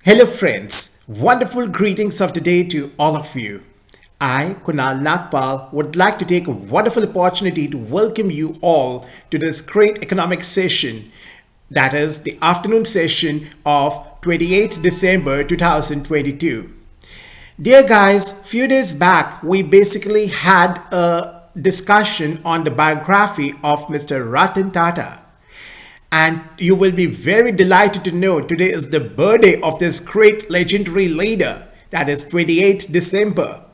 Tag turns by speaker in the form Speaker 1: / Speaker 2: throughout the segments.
Speaker 1: Hello friends, wonderful greetings of the day to all of you. I, Kunal Nagpal, would like to take a wonderful opportunity to welcome you all to this great economic session, that is the afternoon session of 28th December 2022. Dear guys, few days back we basically had a discussion on the biography of Mr. Ratan Tata. And you will be very delighted to know today is the birthday of this great legendary leader, that is 28th December.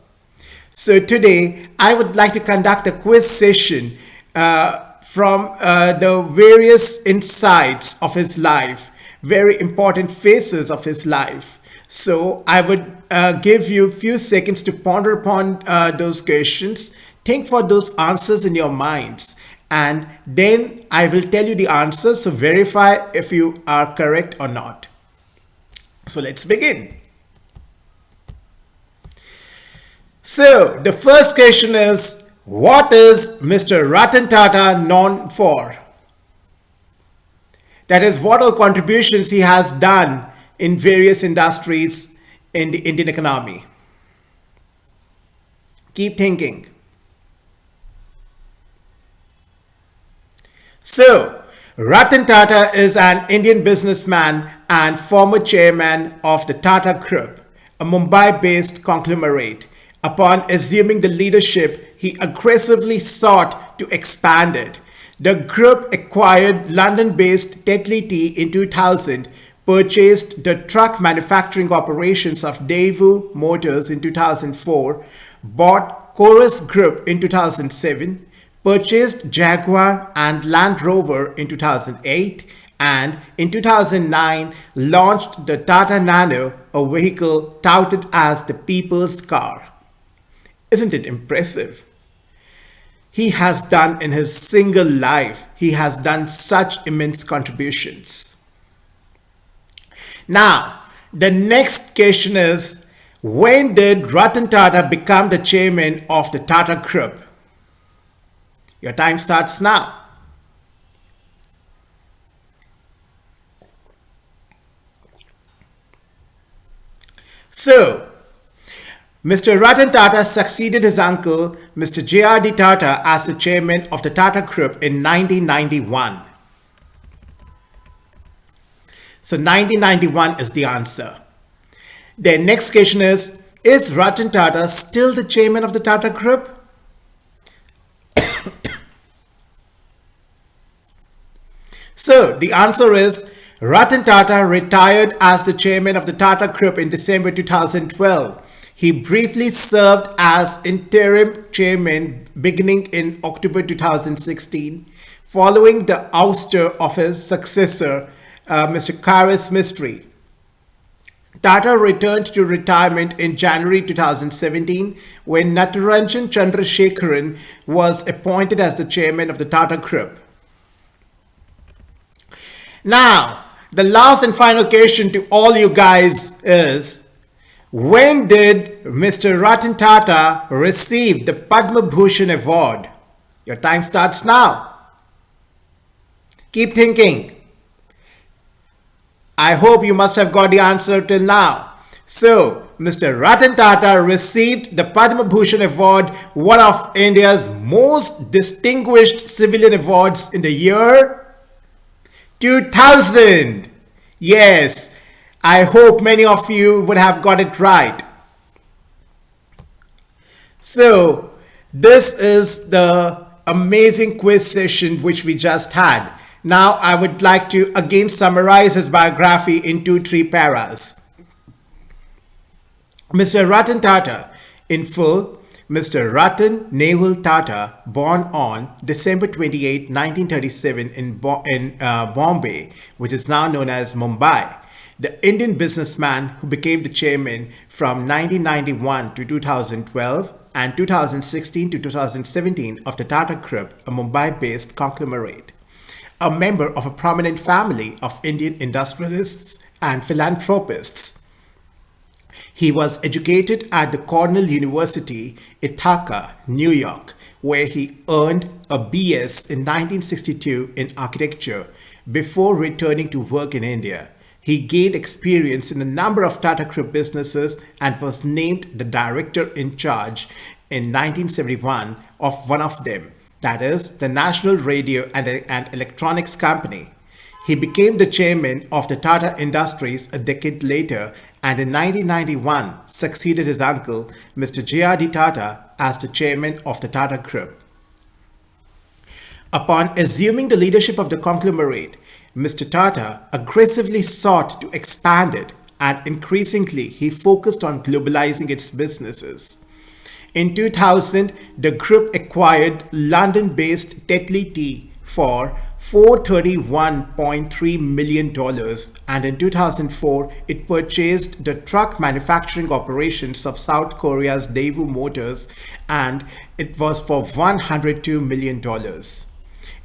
Speaker 1: So today I would like to conduct a quiz session from the various insights of his life, very important phases of his life. So I would give you a few seconds to ponder upon those questions, think for those answers in your minds. And then I will tell you the answer, so verify if you are correct or not. So let's begin. So the first question is, what is Mr. Ratan Tata known for? That is, what all contributions he has done in various industries in the Indian economy. Keep thinking. So, Ratan Tata is an Indian businessman and former chairman of the Tata Group, a Mumbai-based conglomerate. Upon assuming the leadership, he aggressively sought to expand it. The group acquired London-based Tetley Tea in 2000, purchased the truck manufacturing operations of Daewoo Motors in 2004, bought Chorus Group in 2007, purchased Jaguar and Land Rover in 2008, and in 2009 launched the Tata Nano, a vehicle touted as the people's car. Isn't it impressive? He has done in his single life, he has done such immense contributions. Now, the next question is, when did Ratan Tata become the chairman of the Tata Group? Your time starts now. So, Mr. Ratan Tata succeeded his uncle, Mr. J.R.D. Tata, as the chairman of the Tata Group in 1991. So 1991 is the answer. The next question is Ratan Tata still the chairman of the Tata Group? So the answer is Ratan Tata retired as the chairman of the Tata Group in December 2012. He briefly served as interim chairman beginning in October 2016, following the ouster of his successor, Mr. Karis Mistry. Tata returned to retirement in January 2017 when Natarajan Chandrasekaran was appointed as the chairman of the Tata Group. Now, the last and final question to all you guys is, when did Mr. Ratan Tata receive the Padma Bhushan Award? Your time starts now. Keep thinking. I hope you must have got the answer till now. So, Mr. Ratan Tata received the Padma Bhushan Award, one of India's most distinguished civilian awards in the year 2000. Yes, I hope many of you would have got it right. So, this is the amazing quiz session which we just had. Now, I would like to again summarize his biography in 2-3 paras. Mr. Ratan Tata, in full, Mr. Ratan Nehul Tata, born on December 28, 1937 in Bombay, which is now known as Mumbai, the Indian businessman who became the chairman from 1991 to 2012 and 2016 to 2017 of the Tata Group, a Mumbai-based conglomerate. A member of a prominent family of Indian industrialists and philanthropists. He was educated at the Cornell University, Ithaca, New York, where he earned a BS in 1962 in architecture before returning to work in India. He gained experience in a number of Tata Group businesses and was named the director in charge in 1971 of one of them, that is, the National Radio and Electronics Company. He became the chairman of the Tata Industries a decade later and in 1991 succeeded his uncle, Mr. J.R.D. Tata, as the chairman of the Tata Group. Upon assuming the leadership of the conglomerate, Mr. Tata aggressively sought to expand it and increasingly he focused on globalizing its businesses. In 2000, the group acquired London-based Tetley Tea for $431.3 million and in 2004 it purchased the truck manufacturing operations of South Korea's Daewoo Motors and it was for $102 million.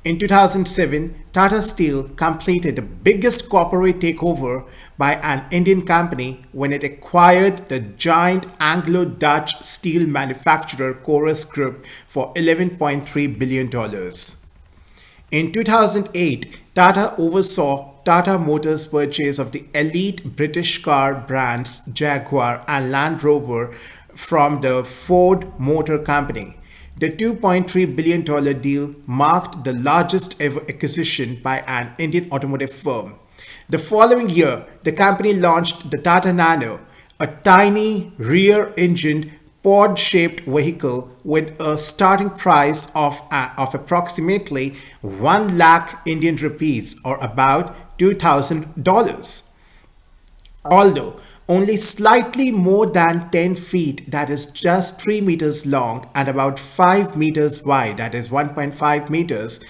Speaker 1: In 2007, Tata Steel completed the biggest corporate takeover by an Indian company when it acquired the giant Anglo-Dutch steel manufacturer Chorus Group for $11.3 billion. In 2008, Tata oversaw Tata Motors' purchase of the elite British car brands Jaguar and Land Rover from the Ford Motor Company. The $2.3 billion deal marked the largest ever acquisition by an Indian automotive firm. The following year, the company launched the Tata Nano, a tiny rear-engined pod-shaped vehicle with a starting price of approximately 1 lakh Indian rupees or about $2,000. Although only slightly more than 10 feet, that is just 3 meters long and about 5 meters wide, that is 1.5 meters,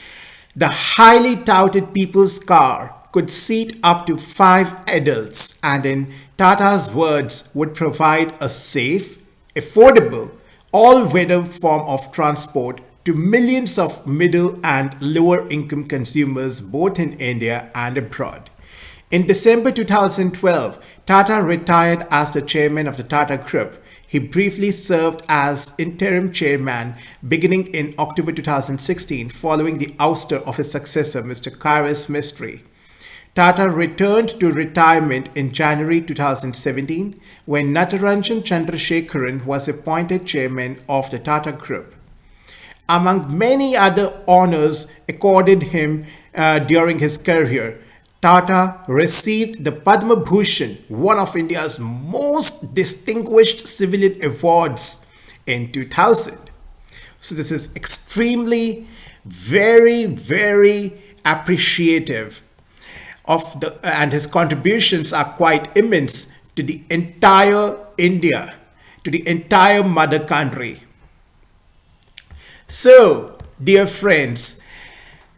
Speaker 1: the highly touted people's car could seat up to 5 adults and in Tata's words would provide a safe, affordable, all-weather form of transport to millions of middle and lower income consumers both in India and abroad. In December 2012, Tata retired as the chairman of the Tata Group. He briefly served as interim chairman beginning in October 2016 following the ouster of his successor, Mr. Kairas Mistry. Tata returned to retirement in January 2017 when Natarajan Chandrasekaran was appointed chairman of the Tata Group. Among many other honors accorded him during his career, Tata received the Padma Bhushan, one of India's most distinguished civilian awards, in 2000. So this is extremely, very appreciative of and his contributions are quite immense to the entire India, to the entire mother country. So, dear friends,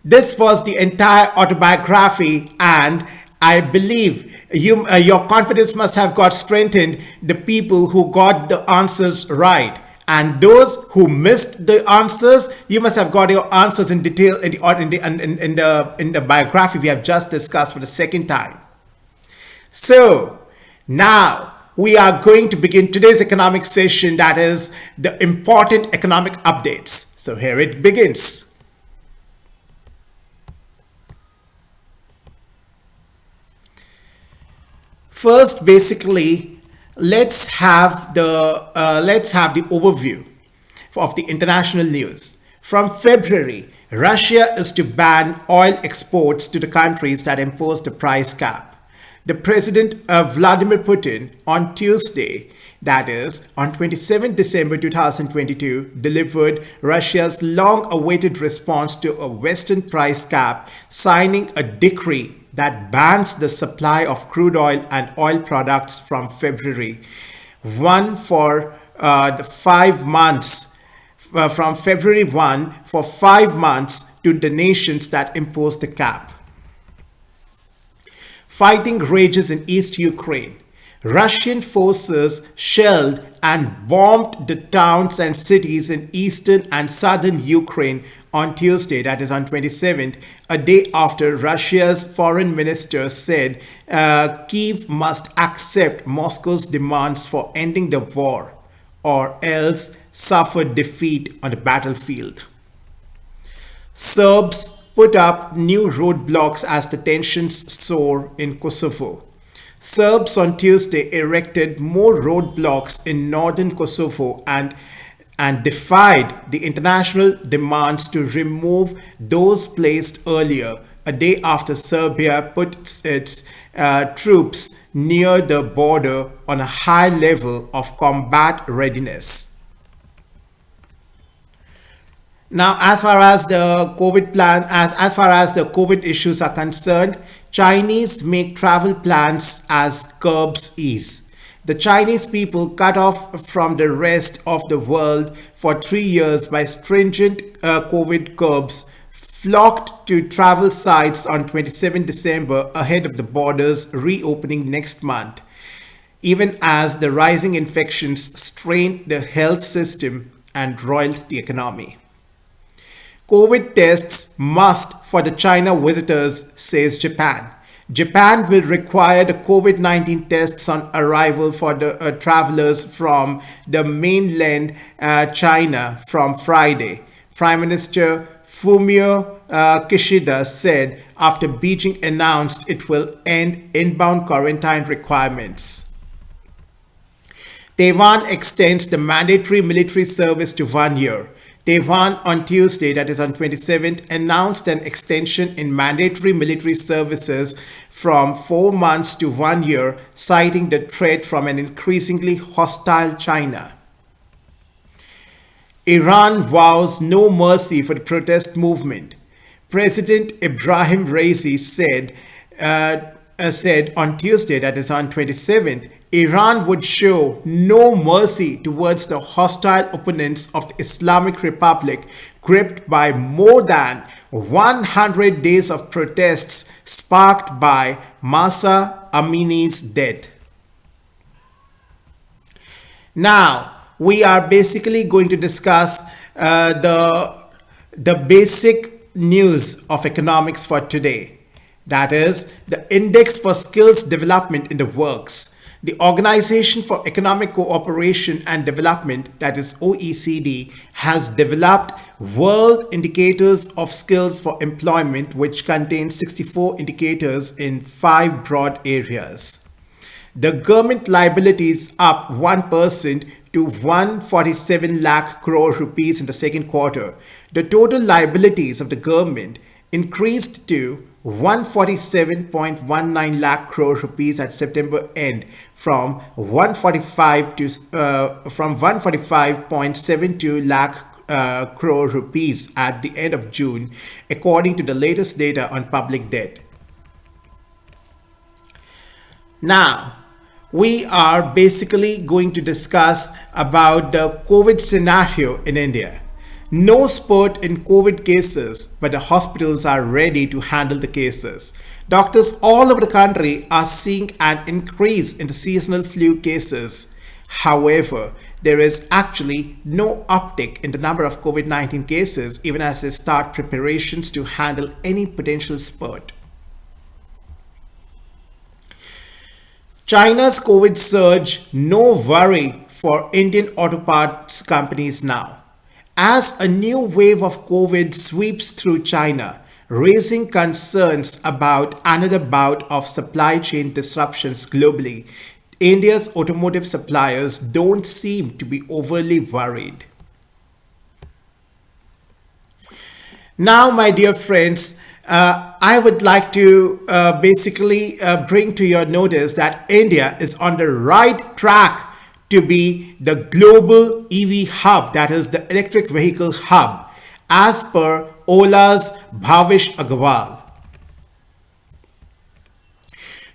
Speaker 1: this was the entire autobiography and I believe your confidence must have got strengthened, the people who got the answers right. And those who missed the answers, you must have got your answers in detail in the biography we have just discussed for the second time. So, now we are going to begin today's economic session, that is the important economic updates. So here it begins. First, basically, let's have the overview of the international news. From February, Russia is to ban oil exports to the countries that impose the price cap. The President Vladimir Putin on Tuesday, that is on 27 December 2022, delivered Russia's long-awaited response to a Western price cap, signing a decree that bans the supply of crude oil and oil products from February 1 for the 5 months, from February 1 for 5 months to the nations that impose the cap. Fighting rages in East Ukraine. Russian forces shelled and bombed the towns and cities in eastern and southern Ukraine on Tuesday, that is on 27th, a day after Russia's foreign minister said Kyiv must accept Moscow's demands for ending the war or else suffer defeat on the battlefield. Serbs put up new roadblocks as the tensions soar in Kosovo. Serbs on Tuesday erected more roadblocks in northern Kosovo and defied the international demands to remove those placed earlier, a day after Serbia put its troops near the border on a high level of combat readiness. Now, as far as the COVID plan, as far as the COVID issues are concerned, Chinese make travel plans as curbs ease. The Chinese people cut off from the rest of the world for 3 years by stringent COVID curbs flocked to travel sites on 27 December ahead of the borders reopening next month, even as the rising infections strained the health system and roiled the economy. COVID tests must for the China visitors, says Japan. Japan will require the COVID-19 tests on arrival for the travelers from the mainland China from Friday. Prime Minister Fumio Kishida said after Beijing announced it will end inbound quarantine requirements. Taiwan extends the mandatory military service to 1 year. Taiwan on Tuesday, that is on 27th, announced an extension in mandatory military services from 4 months to 1 year, citing the threat from an increasingly hostile China. Iran vows no mercy for the protest movement. President Ibrahim Raisi said on Tuesday, that is on 27th, Iran would show no mercy towards the hostile opponents of the Islamic Republic gripped by more than 100 days of protests sparked by Mahsa Amini's death. Now, we are basically going to discuss the basic news of economics for today. That is, the Index for Skills Development in the works. The Organization for Economic Cooperation and Development, that is OECD, has developed World Indicators of Skills for Employment, which contains 64 indicators in 5 broad areas. The government liabilities up 1% to 147 lakh crore rupees in the second quarter. The total liabilities of the government increased to 147.19 lakh crore rupees at September end from 145.72 lakh crore rupees at the end of June, according to the latest data on public debt. Now, we are basically going to discuss about the COVID scenario in India. No spurt in COVID cases, but the hospitals are ready to handle the cases. Doctors all over the country are seeing an increase in the seasonal flu cases. However, there is actually no uptick in the number of COVID-19 cases, even as they start preparations to handle any potential spurt. China's COVID surge, no worry for Indian auto parts companies now. As a new wave of COVID sweeps through China, raising concerns about another bout of supply chain disruptions globally, India's automotive suppliers don't seem to be overly worried. Now, my dear friends, I would like to basically bring to your notice that India is on the right track to be the global EV hub, that is the electric vehicle hub, as per Ola's Bhavish Agarwal.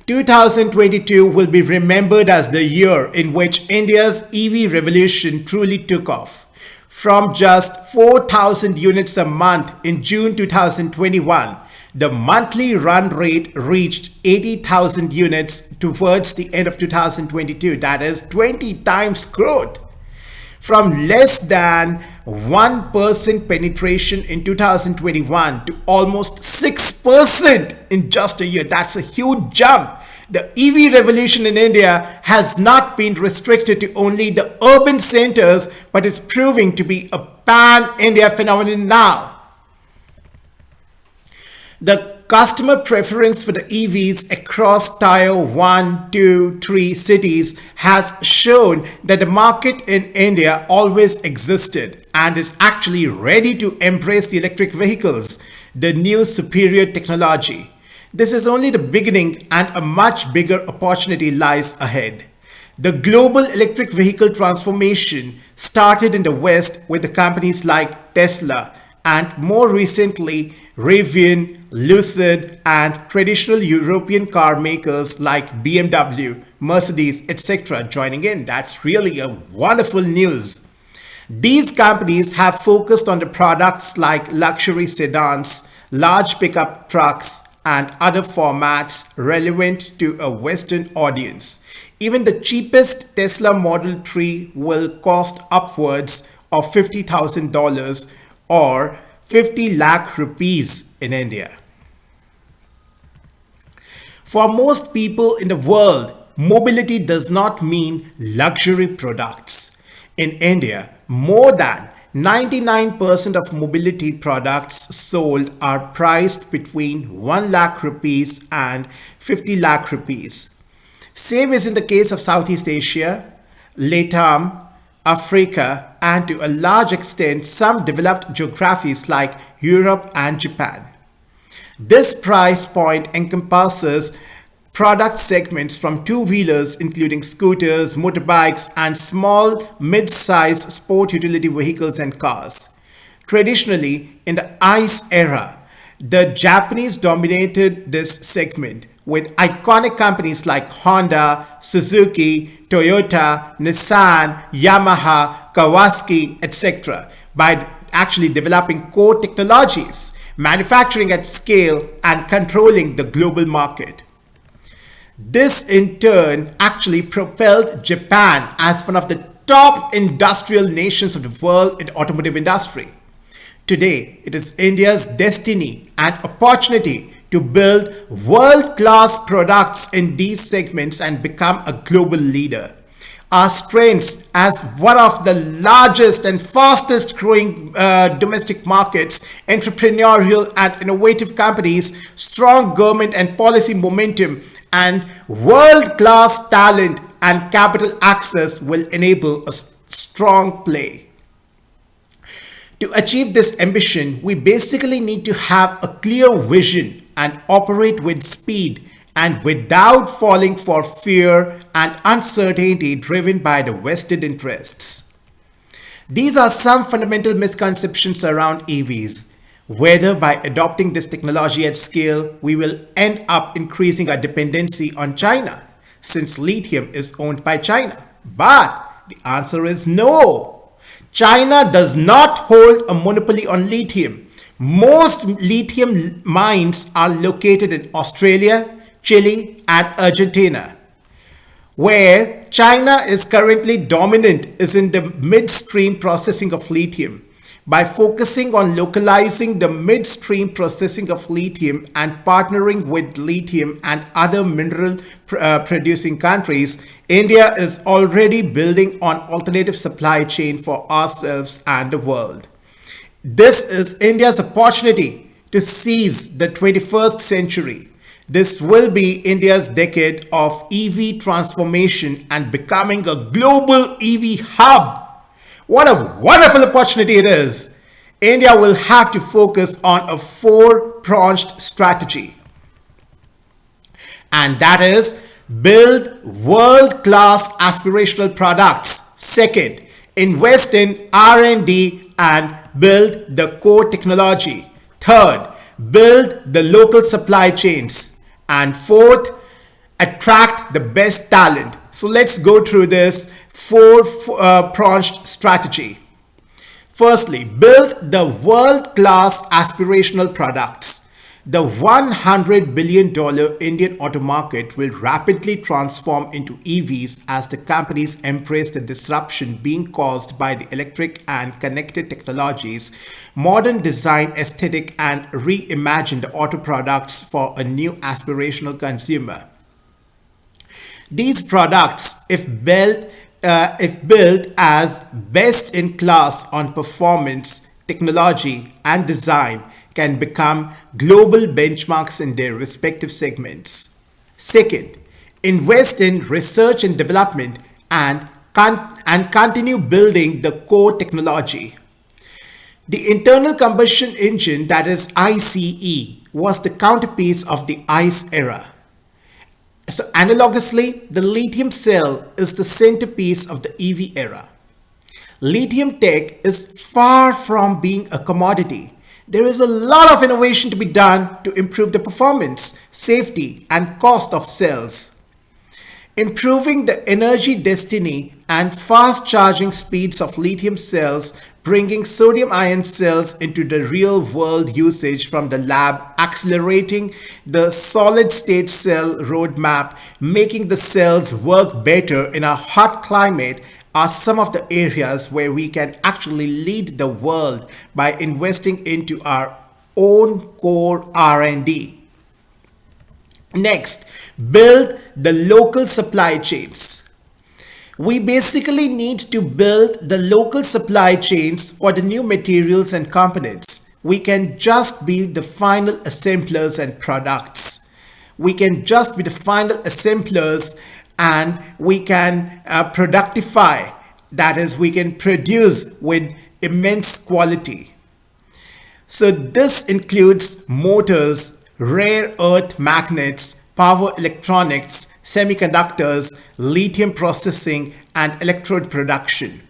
Speaker 1: 2022 will be remembered as the year in which India's EV revolution truly took off. From just 4,000 units a month in June 2021, the monthly run rate reached 80,000 units towards the end of 2022. That is 20 times growth. From less than 1% penetration in 2021 to almost 6% in just a year. That's a huge jump. The EV revolution in India has not been restricted to only the urban centers, but is proving to be a pan-India phenomenon now. The customer preference for the EVs across tier 1, 2, 3 cities has shown that the market in India always existed and is actually ready to embrace the electric vehicles, the new superior technology. This is only the beginning and a much bigger opportunity lies ahead. The global electric vehicle transformation started in the West with the companies like Tesla and more recently Rivian, Lucid, and traditional European car makers like BMW, Mercedes, etc. joining in. That's really a wonderful news. These companies have focused on the products like luxury sedans, large pickup trucks, and other formats relevant to a Western audience. Even the cheapest Tesla Model 3 will cost upwards of $50,000 or 50 lakh rupees in India. For most people in the world, mobility does not mean luxury products. In India, more than 99% of mobility products sold are priced between 1 lakh rupees and 50 lakh rupees. Same is in the case of Southeast Asia, LATAM, Africa, and to a large extent some developed geographies like Europe and Japan. This price point encompasses product segments from two-wheelers including scooters, motorbikes, and small mid-size sport utility vehicles and cars. Traditionally, in the ICE era, the Japanese dominated this segment with iconic companies like Honda, Suzuki, Toyota, Nissan, Yamaha, Kawasaki, etc. by actually developing core technologies, manufacturing at scale, and controlling the global market. This in turn actually propelled Japan as one of the top industrial nations of the world in the automotive industry. Today, it is India's destiny and opportunity to build world-class products in these segments and become a global leader. Our strengths as one of the largest and fastest growing domestic markets, entrepreneurial and innovative companies, strong government and policy momentum, and world-class talent and capital access will enable a strong play. To achieve this ambition, we basically need to have a clear vision and operate with speed and without falling for fear and uncertainty driven by the vested interests. These are some fundamental misconceptions around EVs. Whether by adopting this technology at scale, we will end up increasing our dependency on China, since lithium is owned by China. But the answer is no. China does not hold a monopoly on lithium. Most lithium mines are located in Australia, Chile, and Argentina. Where China is currently dominant is in the midstream processing of lithium. By focusing on localizing the midstream processing of lithium and partnering with lithium and other mineral producing countries, India is already building on alternative supply chain for ourselves and the world. This is India's opportunity to seize the 21st century. This will be India's decade of EV transformation and becoming a global EV hub. What a wonderful opportunity it is! India will have to focus on a four-pronged strategy. And that is build world-class aspirational products. Second, invest in R&D and build the core technology. Third, build the local supply chains. And fourth, attract the best talent. So let's go through this four-pronged strategy. Firstly, build the world-class aspirational products. The $100 billion Indian auto market will rapidly transform into EVs as the companies embrace the disruption being caused by the electric and connected technologies, modern design aesthetic, and reimagine the auto products for a new aspirational consumer. These products, if built as best in class on performance, technology, and design, can become global benchmarks in their respective segments. Second, invest in research and development and continue building the core technology. The internal combustion engine, that is ICE, was the counterpiece of the ICE era. So analogously, the lithium cell is the centerpiece of the EV era. Lithium tech is far from being a commodity. There is a lot of innovation to be done to improve the performance, safety, and cost of cells. Improving the energy density and fast charging speeds of lithium cells, bringing sodium ion cells into the real world usage from the lab, accelerating the solid state cell roadmap, making the cells work better in a hot climate are some of the areas where we can actually lead the world by investing into our own core R&D. Next, build the local supply chains. We basically need to build the local supply chains for the new materials and components. We can just be the final assemblers and products. We can just be the final assemblers and we can productify. That is, we can produce with immense quality. So this includes motors, rare earth magnets, power electronics, semiconductors, lithium processing, and electrode production.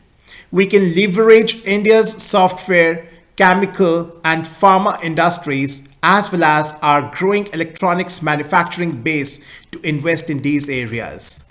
Speaker 1: We can leverage India's software, chemical, and pharma industries as well as our growing electronics manufacturing base to invest in these areas.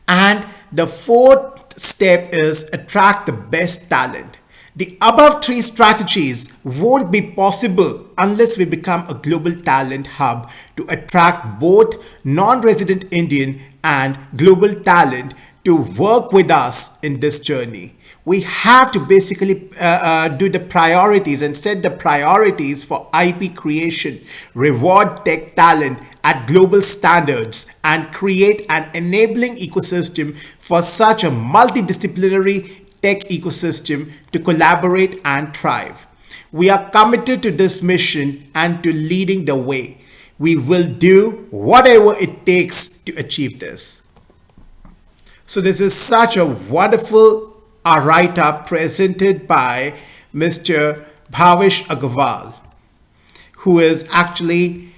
Speaker 1: And the fourth step is attract the best talent. The above three strategies won't be possible unless we become a global talent hub to attract both non-resident Indian and global talent to work with us in this journey. We have to basically do the priorities and set the priorities for IP creation, reward tech talent at global standards, and create an enabling ecosystem for such a multidisciplinary tech ecosystem to collaborate and thrive. We are committed to this mission and to leading the way. We will do whatever it takes to achieve this. So this is such a wonderful write-up presented by Mr. Bhavish Agarwal, who is actually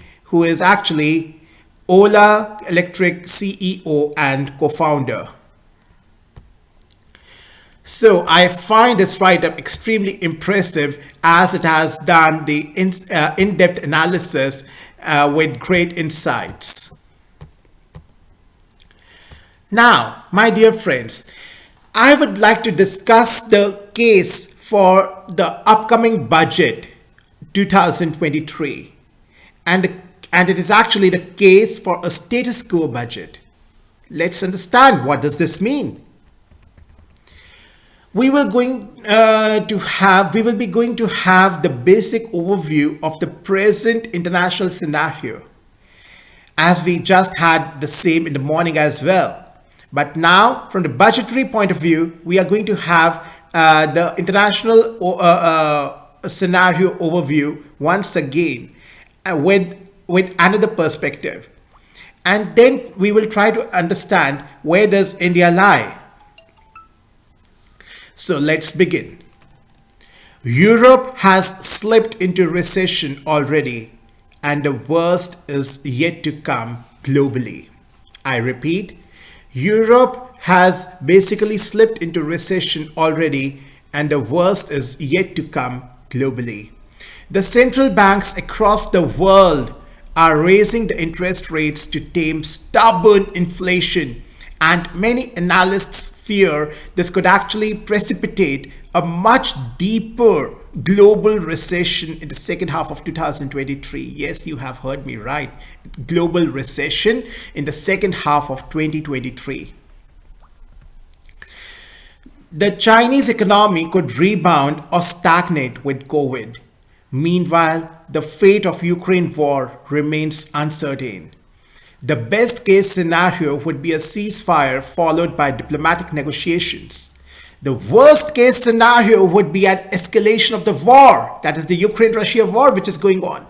Speaker 1: Ola Electric CEO and co-founder. So I find this write-up extremely impressive as it has done the in-depth analysis with great insights. Now, my dear friends, I would like to discuss the case for the upcoming budget 2023, and it is actually the case for a status quo budget. Let's understand what does this mean. We will be going to have the basic overview of the present international scenario, as we just had the same in the morning as well. But now, from the budgetary point of view, we are going to have the international scenario overview once again with another perspective. And then we will try to understand where does India lie. So let's begin. Europe has slipped into recession already, and the worst is yet to come globally. I repeat, Europe has basically slipped into recession already, and the worst is yet to come globally. The central banks across the world are raising the interest rates to tame stubborn inflation, and many analysts fear this could actually precipitate a much deeper global recession in the second half of 2023. Yes, you have heard me right. Global recession in the second half of 2023. The Chinese economy could rebound or stagnate with COVID. Meanwhile, the fate of Ukraine war remains uncertain. The best case scenario would be a ceasefire followed by diplomatic negotiations. The worst case scenario would be an escalation of the war, that is the Ukraine-Russia war which is going on,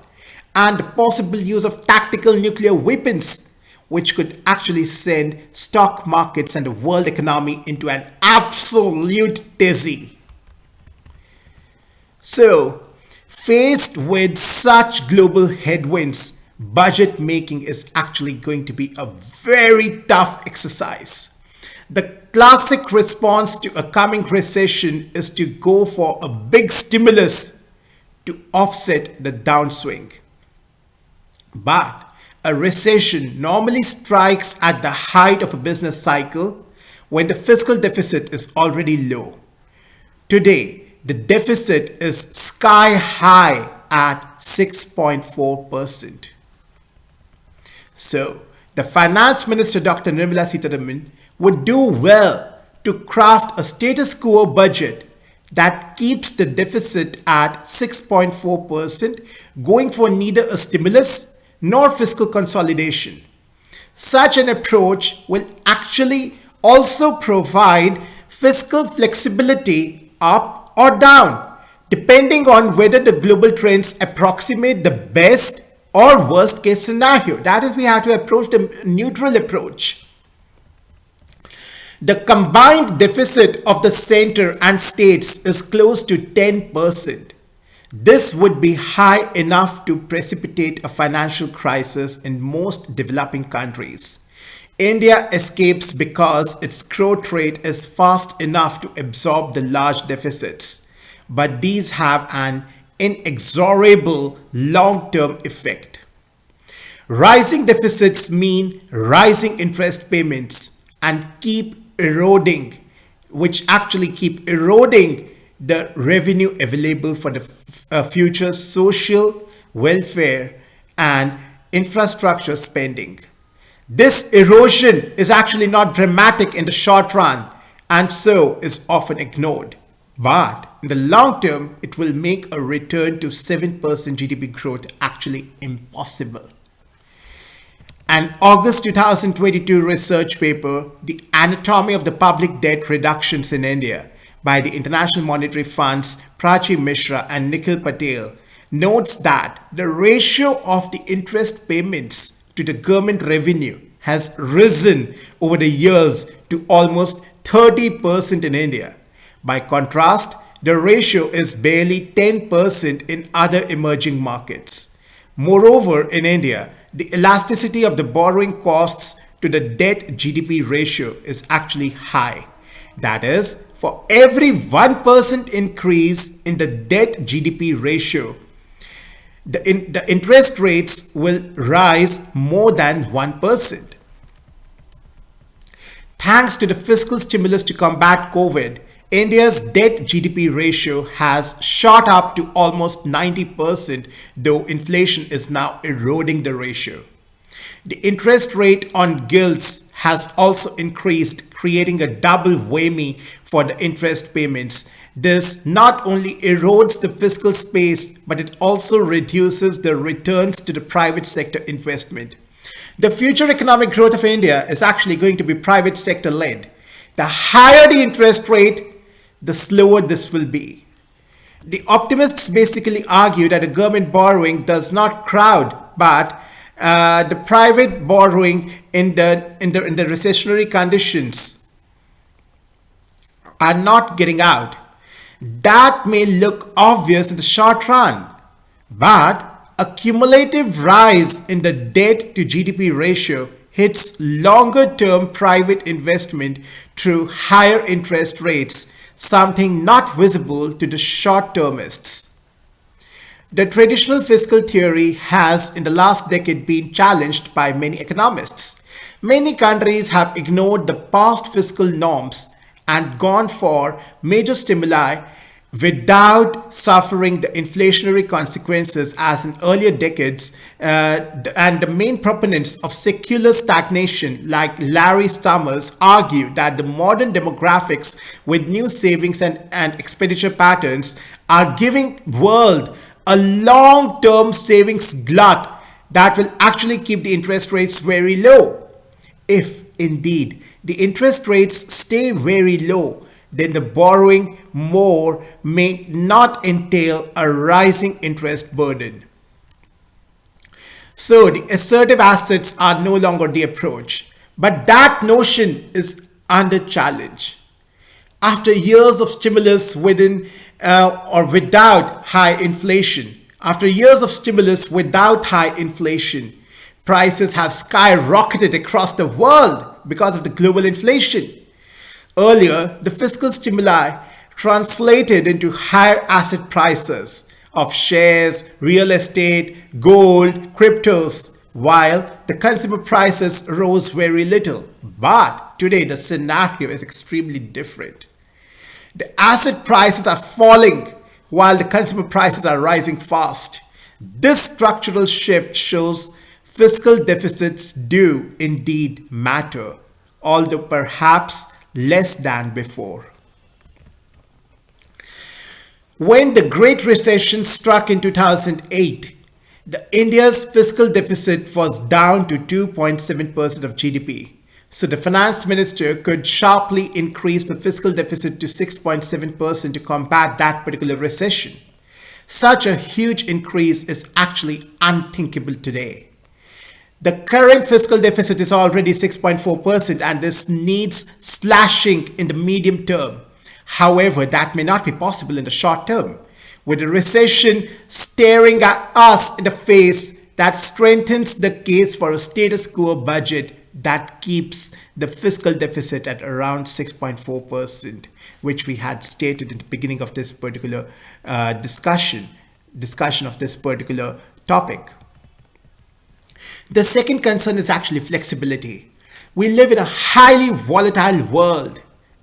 Speaker 1: and the possible use of tactical nuclear weapons, which could actually send stock markets and the world economy into an absolute dizzy. So, faced with such global headwinds, budget making is actually going to be a very tough exercise. The classic response to a coming recession is to go for a big stimulus to offset the downswing. But a recession normally strikes at the height of a business cycle when the fiscal deficit is already low. Today, the deficit is sky high at 6.4%. So, the Finance Minister Dr. Nirmala Sitharaman would do well to craft a status quo budget that keeps the deficit at 6.4%, going for neither a stimulus nor fiscal consolidation. Such an approach will actually also provide fiscal flexibility up or down, depending on whether the global trends approximate the best or worst case scenario. That is, we have to approach the neutral approach. The combined deficit of the center and states is close to 10%. This would be high enough to precipitate a financial crisis in most developing countries. India escapes because its growth rate is fast enough to absorb the large deficits, but these have an inexorable long-term effect. Rising deficits mean rising interest payments and which actually keep eroding the revenue available for the future social, welfare, and infrastructure spending. This erosion is actually not dramatic in the short run and so is often ignored. But in the long term, it will make a return to 7% GDP growth actually impossible. An August 2022 research paper, The Anatomy of the Public Debt Reductions in India, by the International Monetary Fund's Prachi Mishra and Nikhil Patel, notes that the ratio of the interest payments to the government revenue has risen over the years to almost 30% in India. By contrast, the ratio is barely 10% in other emerging markets. Moreover, in India, the elasticity of the borrowing costs to the debt GDP ratio is actually high. That is, for every 1% increase in the debt GDP ratio, the interest rates will rise more than 1%. Thanks to the fiscal stimulus to combat COVID, India's debt GDP ratio has shot up to almost 90%, though inflation is now eroding the ratio. The interest rate on gilts has also increased, creating a double whammy for the interest payments. This not only erodes the fiscal space, but it also reduces the returns to the private sector investment. The future economic growth of India is actually going to be private sector led. The higher the interest rate, the slower this will be. The optimists basically argue that the government borrowing does not crowd, but the private borrowing in the recessionary conditions are not getting out. That may look obvious in the short run, but a cumulative rise in the debt to GDP ratio hits longer-term private investment through higher interest rates, something not visible to the short-termists. The traditional fiscal theory has in the last decade been challenged by many economists. Many countries have ignored the past fiscal norms and gone for major stimuli without suffering the inflationary consequences as in earlier decades, and the main proponents of secular stagnation like Larry Summers argue that the modern demographics with new savings and expenditure patterns are giving world a long-term savings glut that will actually keep the interest rates very low. If indeed the interest rates stay very low, then the borrowing more may not entail a rising interest burden. So the assertive assets are no longer the approach, but that notion is under challenge. After years of stimulus within or without high inflation, after years of stimulus without high inflation, prices have skyrocketed across the world because of the global inflation. Earlier, the fiscal stimuli translated into higher asset prices of shares, real estate, gold, cryptos, while the consumer prices rose very little. But today, the scenario is extremely different. The asset prices are falling while the consumer prices are rising fast. This structural shift shows fiscal deficits do indeed matter, although perhaps less than before. When the Great Recession struck in 2008, India's fiscal deficit was down to 2.7% of GDP. So the finance minister could sharply increase the fiscal deficit to 6.7% to combat that particular recession. Such a huge increase is actually unthinkable today. The current fiscal deficit is already 6.4% and this needs slashing in the medium term. However, that may not be possible in the short term. With the recession staring at us in the face, that strengthens the case for a status quo budget that keeps the fiscal deficit at around 6.4%, which we had stated in the beginning of this particular discussion of this particular topic. The second concern is actually flexibility. We live in a highly volatile world,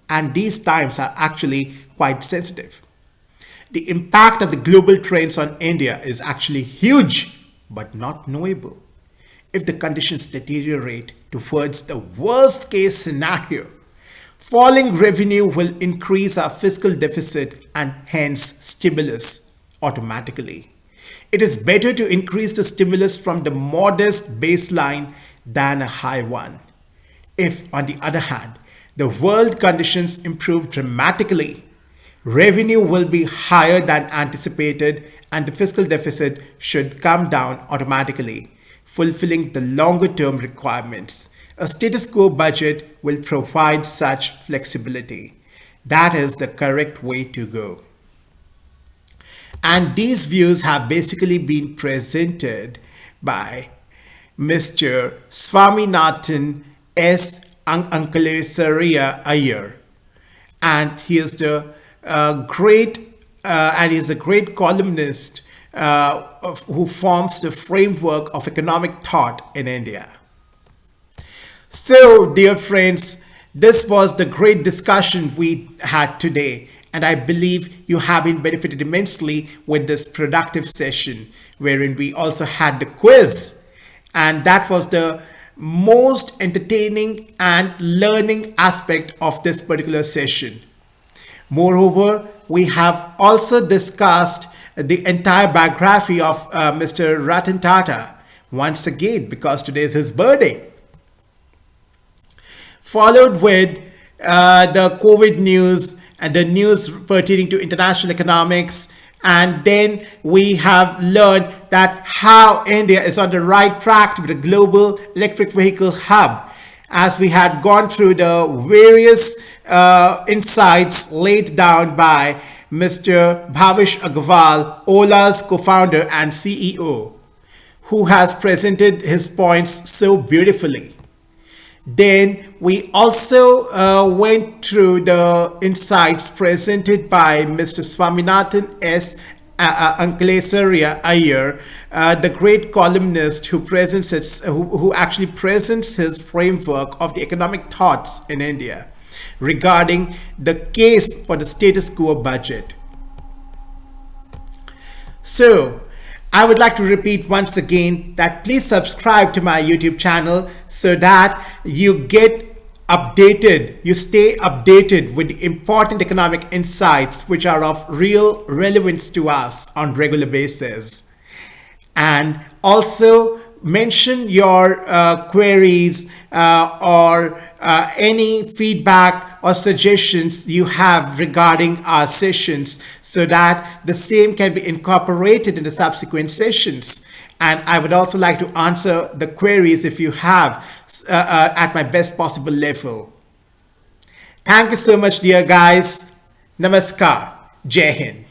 Speaker 1: and these times are actually quite sensitive. The impact of the global trends on India is actually huge, but not knowable. If the conditions deteriorate towards the worst case scenario, falling revenue will increase our fiscal deficit and hence stimulus automatically. It is better to increase the stimulus from the modest baseline than a high one. If, on the other hand, the world conditions improve dramatically, revenue will be higher than anticipated and the fiscal deficit should come down automatically, fulfilling the longer-term requirements. A status quo budget will provide such flexibility. That is the correct way to go. And these views have basically been presented by Mr. Swaminathan S. Ankalesariya Iyer. And he is the great columnist who forms the framework of economic thought in India. So, dear friends, this was the great discussion we had today, and I believe you have been benefited immensely with this productive session, wherein we also had the quiz, and that was the most entertaining and learning aspect of this particular session. Moreover, we have also discussed the entire biography of Mr. Ratan Tata, once again, because today is his birthday. Followed with the COVID news and the news pertaining to international economics. And then we have learned that how India is on the right track to be the global electric vehicle hub, as we had gone through the various insights laid down by Mr. Bhavish Agarwal, Ola's co-founder and CEO, who has presented his points so beautifully. Then we also went through the insights presented by Mr. Swaminathan S. Ankalesariya Iyer, the great columnist who actually presents his framework of the economic thoughts in India regarding the case for the status quo budget. So, I would like to repeat once again that please subscribe to my YouTube channel so that you get updated, you stay updated with the important economic insights which are of real relevance to us on regular basis. And also mention your queries or any feedback or suggestions you have regarding our sessions so that the same can be incorporated in the subsequent sessions. And I would also like to answer the queries if you have at my best possible level. Thank you so much, dear guys. Namaskar. Jai Hind.